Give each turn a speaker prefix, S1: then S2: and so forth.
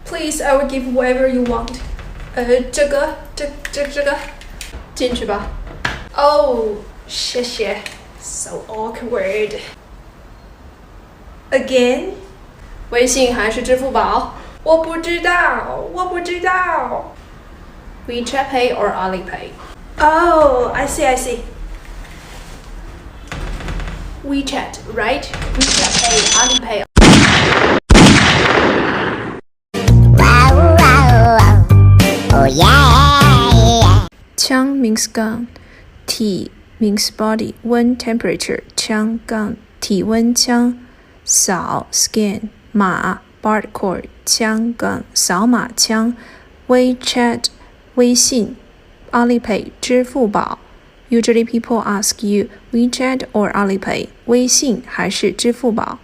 S1: Please, I will give whatever you want. 这个进去吧。哦，谢谢。So awkward. Again? 微信还是支付宝？我不知道。Wechat Pay or Alipay? Oh, I see. Wechat, right? Wechat Pay, Alipay.
S2: Oh yeah.
S1: qiānɡ means gun, T means body, 温 temperature, 枪杠体温枪，扫 scan, 码 boardcode, 枪杠扫码枪，Wechat 微信 Alipay 支付宝。Usually people ask you Wechat or Alipay 微信还是支付宝。